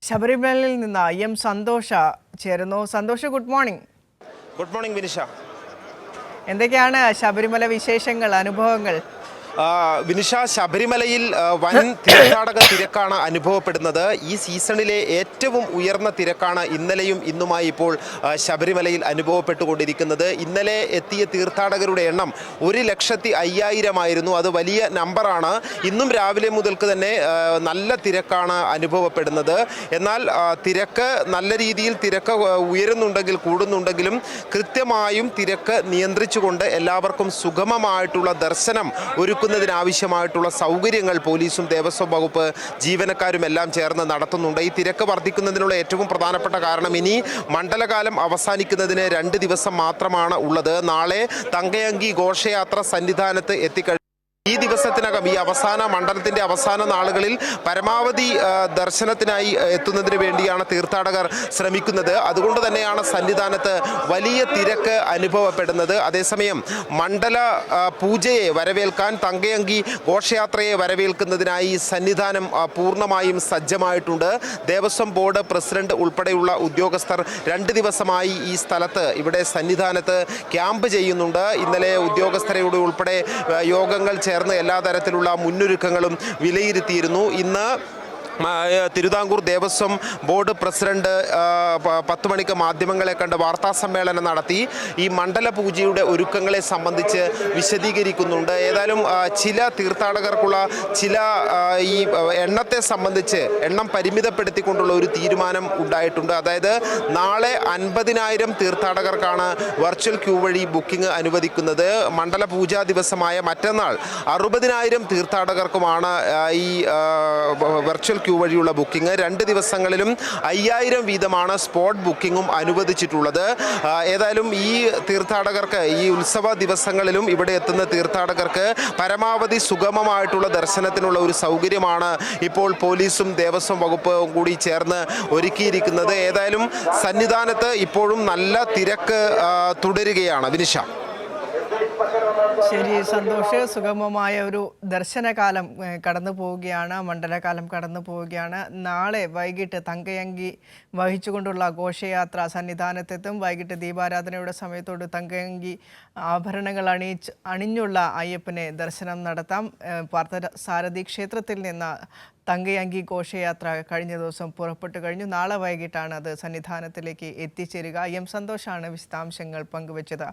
ശബരിമലയിൽ നിന്ന് എം സന്തോഷ ചേരുന്നു. സന്തോഷ, good morning. Good morning Vinisha. എന്തൊക്കെയാണ് ശബരിമല വിശേഷങ്ങൾ, അനുഭവങ്ങൾ? വിനിഷ, ശബരിമലയിൽ വൻ തീർത്ഥാടക തിരക്കാണ് അനുഭവപ്പെടുന്നത്. ഈ സീസണിലെ ഏറ്റവും ഉയർന്ന തിരക്കാണ് ഇന്നലെയും ഇന്നുമായി ഇപ്പോൾ ശബരിമലയിൽ ഇന്നലെ എത്തിയ തീർത്ഥാടകരുടെ എണ്ണം 1,05,000 ആയിരുന്നു. അത് വലിയ നമ്പറാണ്. ഇന്നും രാവിലെ മുതൽക്ക് തന്നെ നല്ല തിരക്കാണ് അനുഭവപ്പെടുന്നത്. എന്നാൽ തിരക്ക് നല്ല രീതിയിൽ ഉയരുന്നുണ്ടെങ്കിൽ കൂടുന്നുണ്ടെങ്കിലും കൃത്യമായും തിരക്ക് നിയന്ത്രിച്ചുകൊണ്ട് എല്ലാവർക്കും സുഗമമായിട്ടുള്ള ദർശനം ഒരുക്കുന്നതിനാവശ്യമായിട്ടുള്ള സൗകര്യങ്ങൾ പോലീസും ദേവസ്വം വകുപ്പ് ജീവനക്കാരും എല്ലാം ചേർന്ന് നടത്തുന്നുണ്ട്. ഈ തിരക്ക് വർദ്ധിക്കുന്നതിനുള്ള ഏറ്റവും പ്രധാനപ്പെട്ട കാരണം ഇനി മണ്ഡലകാലം അവസാനിക്കുന്നതിന് 2 ദിവസം മാത്രമാണ് ഉള്ളത്. നാളെ തങ്കയങ്കി ഘോഷയാത്ര സന്നിധാനത്ത് എത്തിക്കഴിഞ്ഞു. ഈ ദിവസത്തിനകം ഈ മണ്ഡലത്തിൻ്റെ അവസാന നാളുകളിൽ പരമാവധി ദർശനത്തിനായി എത്തുന്നതിന് വേണ്ടിയാണ് തീർത്ഥാടകർ ശ്രമിക്കുന്നത്. അതുകൊണ്ട് തന്നെയാണ് സന്നിധാനത്ത് വലിയ തിരക്ക് അനുഭവപ്പെടുന്നത്. അതേസമയം മണ്ഡല പൂജയെ വരവേൽക്കാൻ, തങ്കയങ്കി ഘോഷയാത്രയെ വരവേൽക്കുന്നതിനായി സന്നിധാനം പൂർണ്ണമായും സജ്ജമായിട്ടുണ്ട്. ദേവസ്വം ബോർഡ് പ്രസിഡന്റ് ഉൾപ്പെടെയുള്ള ഉദ്യോഗസ്ഥർ 2 ദിവസമായി ഈ സ്ഥലത്ത് ഇവിടെ സന്നിധാനത്ത് ക്യാമ്പ് ചെയ്യുന്നുണ്ട്. ഇന്നലെ ഉദ്യോഗസ്ഥരുടെ ഉൾപ്പെടെ യോഗങ്ങൾ ചേർന്ന് എല്ലാ തരത്തിലുള്ള മുന്നൊരുക്കങ്ങളും വിലയിരുത്തിയിരുന്നു. ഇന്ന് തിരുവിതാംകൂർ ദേവസ്വം ബോർഡ് പ്രസിഡന്റ് 10 മണിക്ക് മാധ്യമങ്ങളെ കണ്ട് വാർത്താ സമ്മേളനം നടത്തി ഈ മണ്ഡല പൂജയുടെ ഒരുക്കങ്ങളെ സംബന്ധിച്ച് വിശദീകരിക്കുന്നുണ്ട്. ഏതായാലും ചില തീർത്ഥാടകർക്കുള്ള ഈ എണ്ണത്തെ സംബന്ധിച്ച് എണ്ണം പരിമിതപ്പെടുത്തിക്കൊണ്ടുള്ള ഒരു തീരുമാനം ഉണ്ടായിട്ടുണ്ട്. അതായത് നാളെ 50,000 തീർത്ഥാടകർക്കാണ് വെർച്വൽ ക്യൂ വഴി ബുക്കിംഗ് അനുവദിക്കുന്നത്. മണ്ഡല പൂജാ ദിവസമായ മറ്റന്നാൾ 60,000 തീർത്ഥാടകർക്കുമാണ് ഈ വെർച്വൽ ക്യൂ വഴിയുള്ള ബുക്കിംഗ്. 2 ദിവസങ്ങളിലും 5,000 വീതമാണ് സ്പോട്ട് ബുക്കിങ്ങും അനുവദിച്ചിട്ടുള്ളത്. ഏതായാലും ഈ തീർത്ഥാടകർക്ക് ഈ ഉത്സവ ദിവസങ്ങളിലും ഇവിടെ എത്തുന്ന തീർത്ഥാടകർക്ക് പരമാവധി സുഗമമായിട്ടുള്ള ദർശനത്തിനുള്ള ഒരു സൗകര്യമാണ് ഇപ്പോൾ പോലീസും ദേവസ്വം വകുപ്പും കൂടി ചേർന്ന് ഒരുക്കിയിരിക്കുന്നത്. ഏതായാലും സന്നിധാനത്ത് ഇപ്പോഴും നല്ല തിരക്ക് തുടരുകയാണ്. വിനിഷ. ശരി സന്തോഷ്, സുഗമമായ ഒരു ദർശനകാലം കടന്നു പോവുകയാണ്, മണ്ഡലകാലം കടന്നു പോവുകയാണ്. നാളെ വൈകിട്ട് തങ്കയങ്കി വഹിച്ചുകൊണ്ടുള്ള ഘോഷയാത്ര സന്നിധാനത്തെത്തും. വൈകിട്ട് ദീപാരാധനയുടെ സമയത്തോട് തങ്കയങ്കി ആഭരണങ്ങൾ അണിഞ്ഞുള്ള അയ്യപ്പനെ ദർശനം നടത്താം. പാർത്ഥസാരഥി ക്ഷേത്രത്തിൽ നിന്ന് തങ്കയങ്കി ഘോഷയാത്ര കഴിഞ്ഞ ദിവസം പുറപ്പെട്ടു കഴിഞ്ഞു. നാളെ വൈകിട്ടാണ് അത് സന്നിധാനത്തിലേക്ക് എത്തിച്ചേരുക. എം സന്തോഷാണ് വിശദാംശങ്ങൾ പങ്കുവച്ചത്.